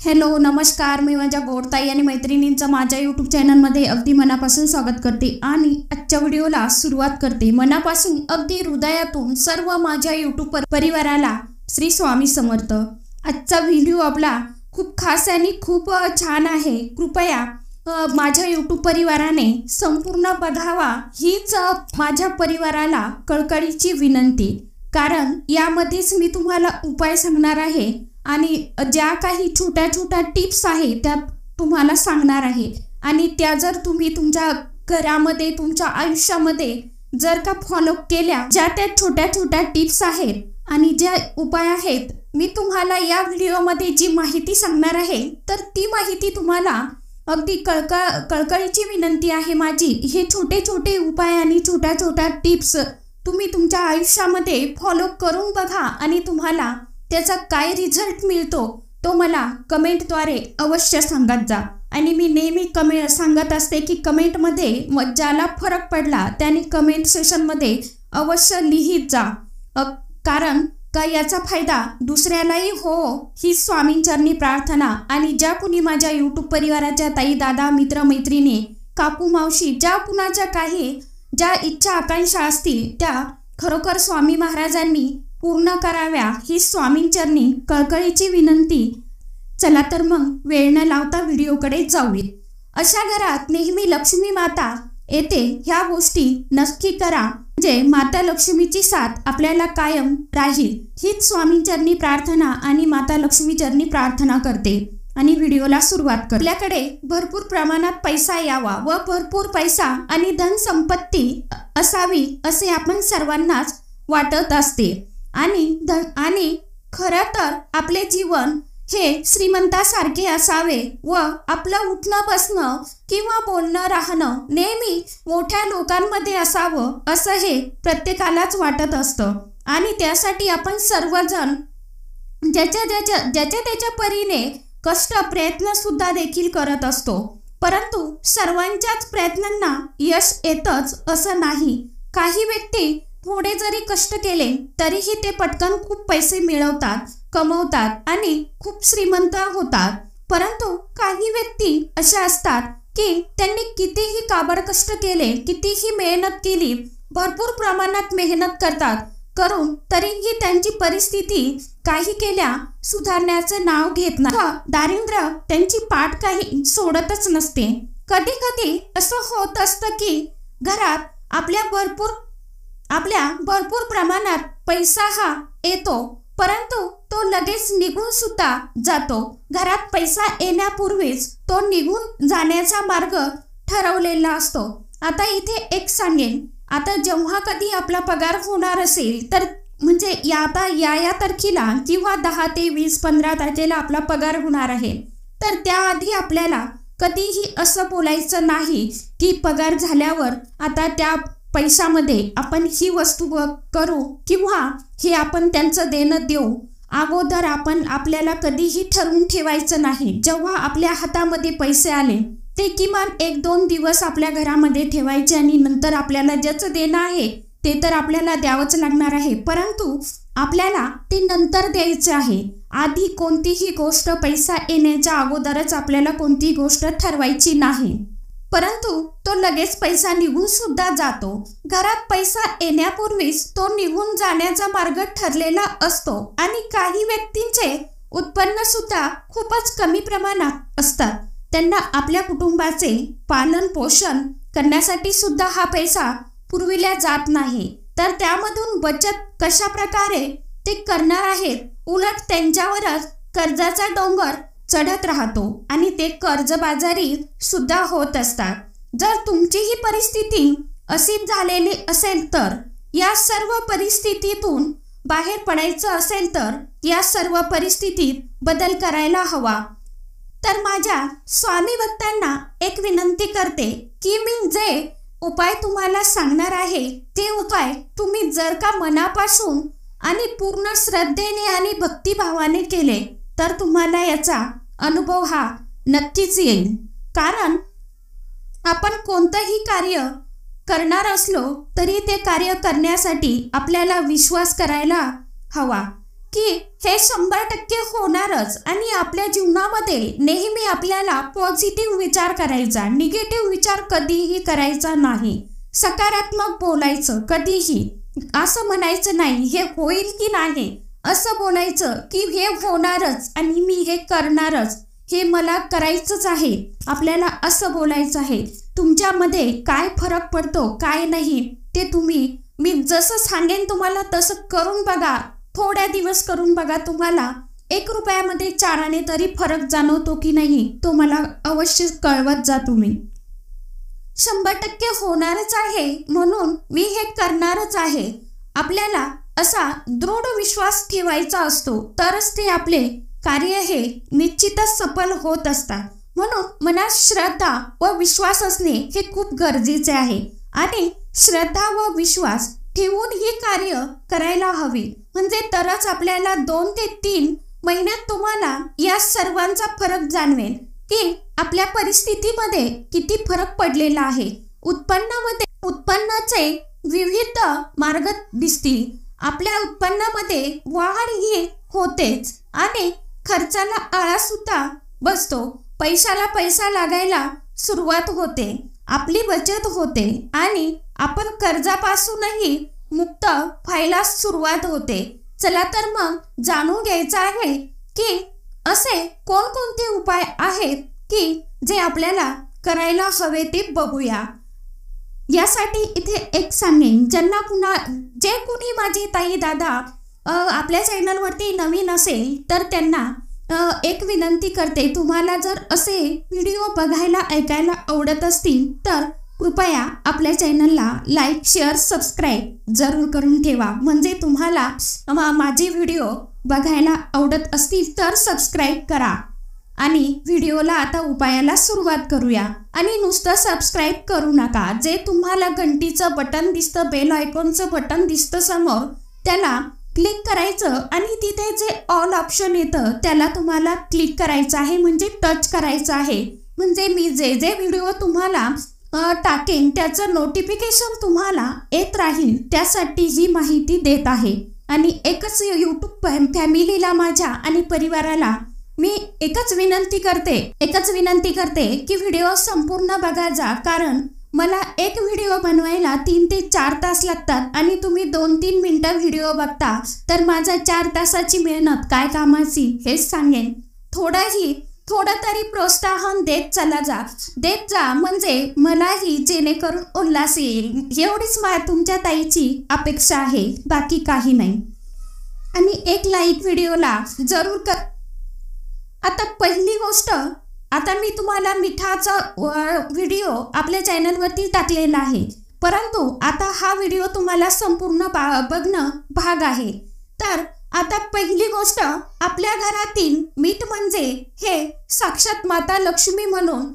Hello नमस्कार, मी माझ्या गोडताई आणि मैत्रिणींचं माझ्या यूट्यूब चॅनलमध्ये अगदी मनापासून स्वागत करते आणि आजच्या व्हिडिओला सुरुवात करते। मनापासून अगदी हृदयातून सर्व माझ्या यूट्यूब परिवाराला श्री स्वामी समर्थ। आजचा व्हिडिओ आपला खूप खास आणि खूप छान आहे। कृपया माझ्या यूट्यूब परिवाराने संपूर्ण बघावा हीच माझ्या परिवाराला कळकळीची विनंती। कारण यामध्येच मी तुम्हाला उपाय सांगणार आहे आणि ज्या काही छोट्या छोट्या टिप्स आहेत त्या तुम्हाला सांगणार आहे आणि त्या जर तुम्ही तुमच्या घरामध्ये तुमच्या आयुष्यामध्ये जर का फॉलो केल्या, ज्या त्या छोट्या छोट्या टिप्स आहेत आणि ज्या उपाय आहेत, मी तुम्हाला या व्हिडिओमध्ये जी माहिती सांगणार आहे तर ती माहिती तुम्हाला अगदी कळकळीची विनंती आहे माझी। हे छोटे छोटे उपाय आणि छोट्या छोट्या टिप्स तुम्ही तुमच्या आयुष्यामध्ये फॉलो करून बघा आणि तुम्हाला त्याचा काय रिझल्ट मिळतो तो मला कमेंटद्वारे अवश्य सांगत जा। आणि मी नेहमी सांगत असते की कमेंटमध्ये ज्याला फरक पडला त्याने कमेंट सेशनमध्ये अवश्य लिहित जा, कारण का याचा फायदा दुसऱ्यालाही हो ही स्वामींचरणी प्रार्थना। आणि ज्या कुणी माझ्या यूट्यूब परिवाराच्या ताई दादा मित्र मैत्रिणी काकू मावशी ज्या कुणाच्या काही ज्या इच्छा आकांक्षा असतील त्या खरोखर स्वामी महाराजांनी पूर्ण कराव्या ही स्वामींचरणी कळकळीची विनंती। चला तर मग वेळ न लावता व्हिडिओकडे जाऊया। अशा घरात नेहमी लक्ष्मी माता येते ह्या गोष्टी नक्की करा, म्हणजे माता लक्ष्मीची साथ आपल्याला कायम राहील हीच स्वामींचरणी प्रार्थना आणि माता लक्ष्मीचरणी प्रार्थना करते। आणि व्हिडिओला सुरुवात कर। आपल्याकडे भरपूर प्रमाणात पैसा यावा व भरपूर पैसा आणि धन संपत्ती असावी असे आपण सर्वांनाच वाटत असते आणि खरं तर आपले जीवन हे श्रीमंतासारखे असावे व आपलं उठणं बसणं किंवा बोलणं राहणं नेहमी मोठ्या लोकांमध्ये असावं असं हे प्रत्येकालाच वाटत असतं। आणि त्यासाठी आपण सर्वजण ज्याच्या परीने कष्ट प्रयत्न सुद्धा देखील करत असतो, परंतु सर्वांच्याच प्रयत्नांना यश येतच असं नाही। काही व्यक्ती थोडे जरी कष्ट केले तरीही ते पटकन खूप पैसे मिळवतात, कमवतात आणि खूप श्रीमंत होतात, परंतु काही व्यक्ती अशा असतात की त्यांनी कितीही काबड कष्ट केले, कितीही मेहनत केली, भरपूर प्रमाणात मेहनत करून तरीही त्यांची परिस्थिती काही केल्या सुधारण्याचं नाव घेत नाही व दारिद्र्य त्यांची पाठ काही सोडतच नसते। कधी कधी असं होत असतं की घरात आपल्या भरपूर प्रमाणात पैसा हा येतो, परंतु तो लगेच निघून सुद्धा जातो। घरात पैसा येण्यापूर्वीच तो निघून जाण्याचा मार्ग ठरवलेला असतो। आता इथे एक सांगेन, आता जेव्हा कधी आपला पगार होणार असेल तर म्हणजे या तारखेला किंवा 10 ते 20 15 तारखेला आपला पगार होणार आहे, तर त्याआधी आपल्याला कधीही असं बोलायचं नाही की पगार झाल्यावर आता त्या पैशामध्ये आपण ही वस्तू करू किंवा हे आपण त्यांचं देणं देऊ। अगोदर आपल्याला कधीही ठरवून ठेवायचं नाही। जेव्हा आपल्या हातामध्ये पैसे आले ते किमान 1-2 दिवस आपल्या घरामध्ये ठेवायचे आणि नंतर आपल्याला ज्याचं देणं आहे ते तर आपल्याला द्यावंच लागणार आहे, परंतु आपल्याला ते नंतर द्यायचे आहे। आधी कोणतीही गोष्ट पैसा येण्याच्या अगोदरच आपल्याला कोणतीही गोष्ट ठरवायची नाही, परंतु तो लगेच पैसा निघून सुद्धा जातो। घरात पैसा येण्यापूर्वीच तो निघून जाण्याचा मार्ग ठरलेला असतो आणि काही व्यक्तींचे उत्पन्न सुद्धा खूपच कमी प्रमाणात असतात। त्यांना आपल्या कुटुंबाचे पालन पोषण करण्यासाठी सुद्धा हा पैसा पुरविला जात नाही, तर त्यामधून बचत कशा प्रकारे ते करणार आहेत, उलट त्यांच्यावरच कर्जाचा डोंगर चढत राहतो आणि ते कर्जबाजारी सुद्धा होत असतात। जर तुमची ही परिस्थिती अशीच झालेली असेल तर या सर्व परिस्थितीतून बाहेर पडायचं असेल तर या सर्व परिस्थितीत बदल करायला हवा। तर माझ्या स्वामी भक्तांना एक विनंती करते की मी जे उपाय तुम्हाला सांगणार आहे ते उपाय तुम्ही जर का मनापासून आणि पूर्ण श्रद्धेने आणि भक्तिभावाने केले तर तुम्हाला याचा अनुभव हा नक्कीच येईल। कारण आपण कोणतंही कार्य करणार असलो तरी ते कार्य करण्यासाठी आपल्याला विश्वास करायला हवा की हे 100% होणारच आणि आपल्या जीवनामध्ये नेहमी आपल्याला पॉझिटिव्ह विचार करायचा, निगेटिव्ह विचार कधीही करायचा नाही. सकारात्मक बोलायचं, कधीही असं म्हणायचं नाही हे होईल की नाही, असं बोलायचं की हे होणारच आणि मी हे करणारच, हे मला करायचंच आहे. आपल्याला असं बोलायचं आहे. तुमच्यामध्ये काय फरक पडतो काय नाही ते मी जसं सांगेन तुम्हाला तसं करून बघा. थोड्या दिवस करून बघा. तुम्हाला 1 रुपयामध्ये 4 आणे तरी फरक जाणवतो की नाही तो मला अवश्य कळवत जा. तुम्ही 100% होणारच आहे म्हणून मी हे करणारच आहे. आपल्याला असा दृढ विश्वास ठेवायचा असतो तरच ते आपले कार्य हे निश्चितच सफल होत असतात. म्हणून मनात श्रद्धा व विश्वास असणे हे खूप गरजेचे आहे आणि श्रद्धा व विश्वास ठेवून ही कार्य करायला हवी. म्हणजे तरच आपल्याला 2 ते 3 महिन्यात तुम्हाला या सर्वांचा फरक जाणवेल की आपल्या परिस्थितीमध्ये किती फरक पडलेला आहे. उत्पन्नाचे विविध मार्ग दिसतील. आपल्या उत्पन्नामध्ये वाढ ही होतेच आणि खर्चाला आळा सुद्धा बसतो. पैशाला पैसा लागायला सुरुवात होते. आपली बचत होते आणि आपण कर्जापासूनही मुक्त व्हायला सुरुवात होते. चला तर मग जाणून घ्यायचं आहे की असे कोणकोणते उपाय आहेत की जे आपल्याला करायला हवे ते बघूया. यासाठी इथे एक सांगेन, जे कुणी माझी ताई दादा आपल्या चॅनलवरती नवीन असेल तर त्यांना एक विनंती करते, तुम्हाला जर असे व्हिडिओ बघायला ऐकायला आवडत असतील तर कृपया आपल्या चॅनलला लाईक शेअर सबस्क्राईब जरूर करून ठेवा. म्हणजे तुम्हाला माझे व्हिडिओ बघायला आवडत असतील तर सबस्क्राईब करा. आणि व्हिडिओला आता उपायाला सुरुवात करूया. आणि नुसतं सबस्क्राईब करू नका. जे तुम्हाला घंटीचं बटन दिसतं, बेल आयकॉनचं बटन दिसतं समोर, त्याला क्लिक करायचं आणि तिथे जे ऑल ऑप्शन येतं त्याला तुम्हाला क्लिक करायचं आहे, म्हणजे टच करायचं आहे. म्हणजे मी जे व्हिडिओ तुम्हाला टाकेन त्याचं नोटिफिकेशन तुम्हाला येत राहील, त्यासाठी ही माहिती देत आहे. आणि एकच यूट्यूब फॅमिलीला माझ्या आणि परिवाराला मी एकच विनंती करते की व्हिडिओ संपूर्ण बघा जा. कारण मला एक व्हिडिओ बनवायला 3 ते 4 तास लागतात आणि तुम्ही 2-3 मिनिटं व्हिडिओ बघता तर माझा 4 तासाची मेहनत काय कामाची हेच सांगेन. थोडं तरी प्रोत्साहन देत जा म्हणजे मलाही जेणेकरून उल्हास येईल. एवढीच तुमच्या ताईची अपेक्षा आहे, बाकी काही नाही. आणि एक लाईक व्हिडिओला जरूर कर. आता पहिली गोष्ट, आता मी तुम्हाला मिठाचा व्हिडिओ आपल्या चॅनलवरती टाकलेला आहे, परंतु आता हा व्हिडिओ तुम्हाला संपूर्ण बघणं भाग आहे. तर आता पहिली गोष्ट, आपल्या घरातील मीठ म्हणजे हे साक्षात माता लक्ष्मी म्हणून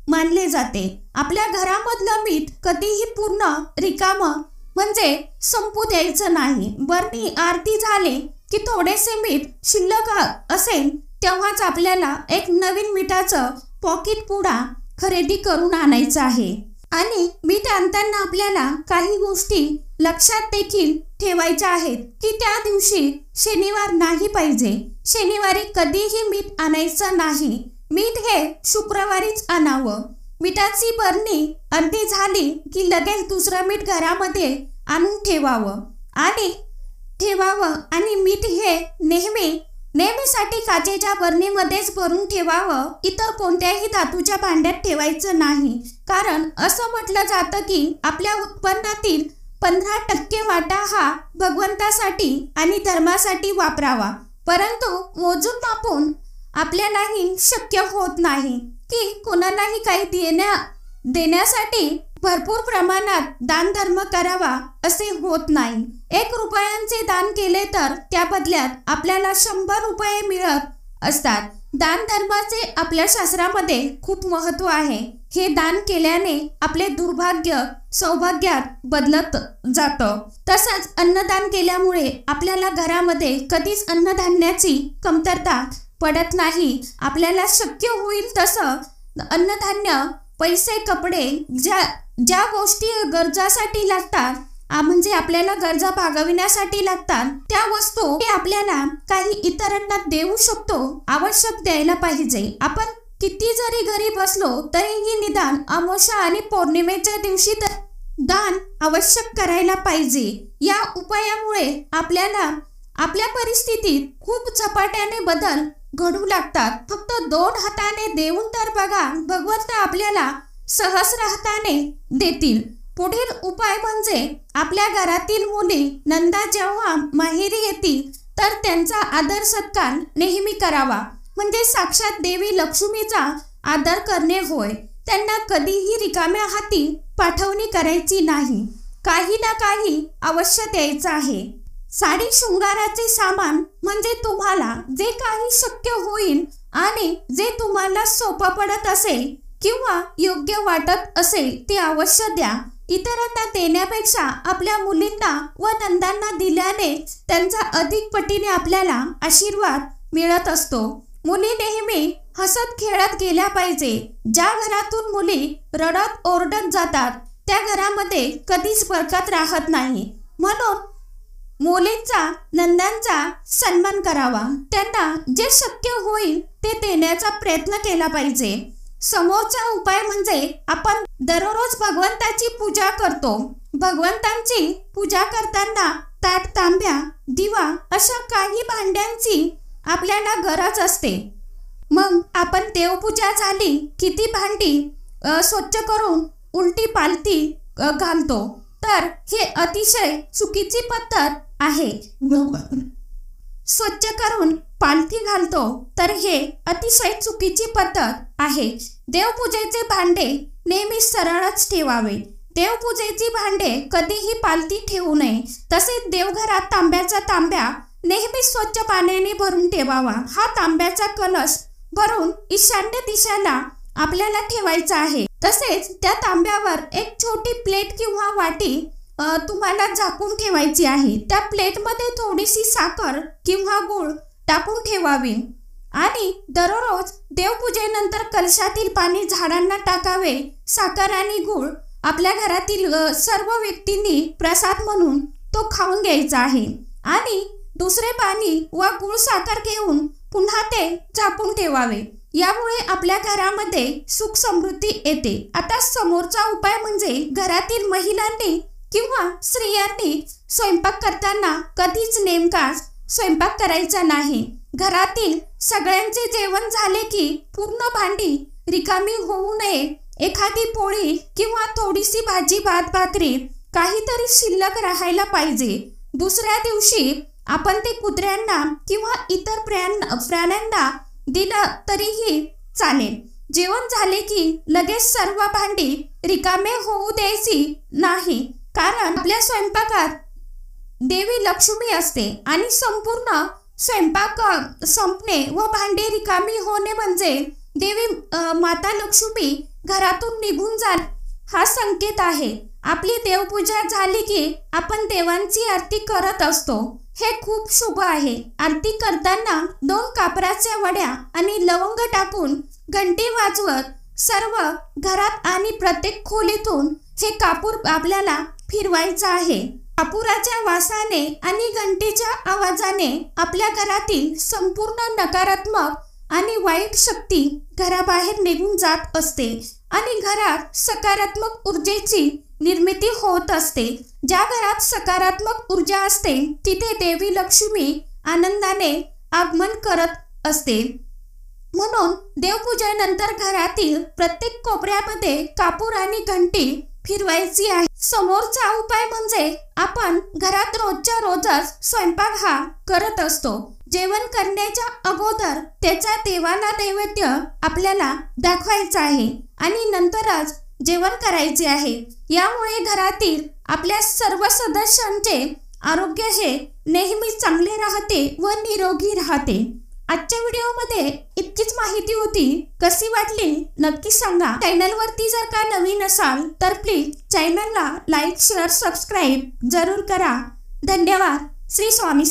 मानले जाते. आपल्या घरामधलं मीठ कधीही पूर्ण रिकामं म्हणजे संपू द्यायचं नाही. बरणी आरती झाले की थोडेसे मीठ शिल्लक असेल तेव्हाच आपल्याला एक नवीन मिठाचं पॉकेट पुडा खरेदी करून आणायचं आहे. आणि मीठ आणताना आपल्याला काही गोष्टी लक्षात देखील ठेवायच्या आहेत की त्या दिवशी शनिवार नाही पाहिजे. शनिवारी कधीही मीठ आणायचं नाही. मीठ हे शुक्रवारीच आणावं. मिठाची बरणी अर्धी झाली की लगेच दुसरं मीठ घरामध्ये आणून ठेवावं आणि मीठ हे नेहमीसाठी काचेच्या बरणीमध्येच भरून ठेवावं. इतर कोणत्याही धातूच्या भांड्यात ठेवायचं नाही. कारण असं म्हटलं जातं की आपल्या उत्पन्नातील 15% वाटा हा भगवंतासाठी आणि धर्मासाठी वापरावा. परंतु मोजून मापून आपल्यालाही शक्य होत नाही की कोणालाही काही देण्यासाठी भरपूर प्रमाणात दान धर्म करावा असे होत नाही. 1 रुपयांचे दान केले तर त्या बदल्यात आपल्याला 100 रुपये मिळत असतात. दान धर्माचे आपल्या शास्त्रामध्ये खूप महत्त्व आहे. हे दान केल्याने आपले दुर्भाग्य सौभाग्यात बदलत जातं. तसंच अन्नदान केल्यामुळे आपल्याला घरामध्ये कधीच अन्नधान्याची कमतरता पडत नाही. आपल्याला शक्य होईल तसं अन्नधान्य, पैसे, कपडे, ज्या गोष्टी गरजासाठी लागतात म्हणजे आपल्याला गरजा भागविण्यासाठी लागतात त्या वस्तू आपल्याला काही इतरांना देऊ शकतो, आवश्यक द्यायला पाहिजे। आपण किती जरी घरी बसलो तरीही निदान अमावस्या आणि पौर्णिमेच्या दिवशी दान आवश्यक करायला पाहिजे। या उपायामुळे आपल्याला आपल्या परिस्थितीत खूप झपाट्याने बदल घडू लागतात। फक्त 2 हाताने देऊन तर बघा, भगवंत आपल्याला सहस्र हाताने देतील। पुढील उपाय म्हणजे आपल्या घरातील मुली नंदा जेव्हा माहेरी येतील तर त्यांचा आदर सत्कार नेहमी करावा, म्हणजे साक्षात देवी लक्ष्मीचा आदर करणे होय। त्यांना कधीही रिकाम्या हाती पाठवणी करायची नाही, काही ना काही अवश्य द्यायचं आहे। साडी शृंगाराचे सामान म्हणजे तुम्हाला जे काही शक्य होईल आणि जे तुम्हाला सोपं पडत असेल किंवा योग्य वाटत असेल ते अवश्य द्या। इतरांना देण्यापेक्षा आपल्या मुलींना व नंदांना दिल्याने त्यांचा अधिक पटीने आपल्याला आशीर्वाद मिळत असतो। मुली नेहमी हसत खेळत गेल्या पाहिजे। ज्या घरातून मुली रडत ओरडत जातात त्या घरामध्ये कधीच बरकत राहत नाही। म्हणून मुलींचा नंदांचा सन्मान करावा, त्यांना जे शक्य होईल ते देण्याचा प्रयत्न केला पाहिजे। समोरचा उपाय म्हणजे आपण दररोज भगवंताची पूजा करतो। भगवंतांची पूजा करताना ताट, तांब्या, दिवा अशा काही भांड्यांची आपल्याला गरज असते। मग आपण देवपूजा झाली की ती भांडी स्वच्छ करून उलटी पालती घालतो, तर हे अतिशय चुकीची पद्धत आहे। स्वच्छ करून पालथी घालतो तर हे अतिशय चुकीची पद्धत आहे। देवपूजेचे भांडे नेहमी सरळच ठेवावे। देवपूजेची भांडे कधीही पालथी ठेवू नये। तसेच देवघरात तांब्याचा तांब्या नेहमी स्वच्छ पाण्याने भरून ठेवावा। हा तांब्याचा कलश भरून ईशान्य दिशेला आपल्याला ठेवायचा आहे। तसेच त्या तांब्यावर एक छोटी प्लेट किंवा वाटी तुम्हाला झाकून ठेवायची आहे। त्या प्लेटमध्ये थोडीशी साखर किंवा गूळ टाकून ठेवावी आणि दररोज देवपूजेनंतर कलशातील पाणी झाडांना टाकावे। साखर आणि गूळ आपल्या घरातील सर्व व्यक्तींनी प्रसाद म्हणून तो खाऊन घ्यायचा आहे आणि दुसरे पाणी व गूळ साखर घेऊन पुन्हा ते झाकून ठेवावे। यामुळे आपल्या घरामध्ये सुख समृद्धी येते। आता समोरचा उपाय म्हणजे घरातील महिलांनी किंवा स्त्रियांनी स्वयंपाक करताना कधीच नेमका स्वयंपाक करायचा नाही। घरातील सगळ्यांचे जेवण झाले की पूर्ण भांडी रिकामी होऊ नये। एखादी पोळी किंवा थोडीशी भाजी, भात, भाकरी काहीतरी शिल्लक राहायला पाहिजे। दुसऱ्या दिवशी आपण ते कुत्र्यांना किंवा इतर प्राण्यांना दिलं तरीही चालेल। जेवण झाले की लगेच सर्व भांडी रिकामे होऊ द्यायची नाही, कारण आपल्या स्वयंपाकात देवी लक्ष्मी असते आणि संपूर्ण स्वयंपाक संपणे व भांडी रिकामी होणे म्हणजे देवी माता लक्ष्मी घरातून निघून जाणे हा संकेत आहे। आपली देवपूजा झाली की आपण देवांची आरती करत असतो, हे खूप शुभ आहे। आरती करताना 2 कापराच्या वड्या आणि लवंग टाकून घंटी वाजवत सर्व घरात आणि प्रत्येक खोलीतून हे कापूर आपल्याला फिरवायचा आहे। कापुराच्या वासाने आणि घंटीच्या आवाजाने आपल्या घरातील संपूर्ण नकारात्मक आणि वाईट शक्ती घराबाहेर निघून जात असते आणि घरात सकारात्मक ऊर्जेची निर्मिती होत असते। ज्या घरात सकारात्मक ऊर्जा असते तिथे देवी लक्ष्मी आनंदाने आगमन करत असते। म्हणून देवपूजेनंतर घरातील प्रत्येक कोपऱ्यामध्ये कापूर आणि घंटी फिरवायची आहे। समोरचा उपाय म्हणजे आपण घरात रोजच्या रोजच स्वयंपाक हा करत असतो। जेवण करण्याच्या अगोदर त्याचा देवाला नैवेद्य आपल्याला दाखवायचा आहे आणि नंतरच जेवण करायचे आहे। यामुळे घरातील आपल्या सर्व सदस्यांचे आरोग्य हे नेहमी चांगले राहते व निरोगी राहते। आजच्या व्हिडिओमध्ये इतकीच माहिती होती, कशी वाटली नक्की सांगा। चॅनलवरती जर का नवीन असाल तर प्लीज चॅनलला लाईक, शेअर, सबस्क्राईब जरूर करा। धन्यवाद। श्री स्वामी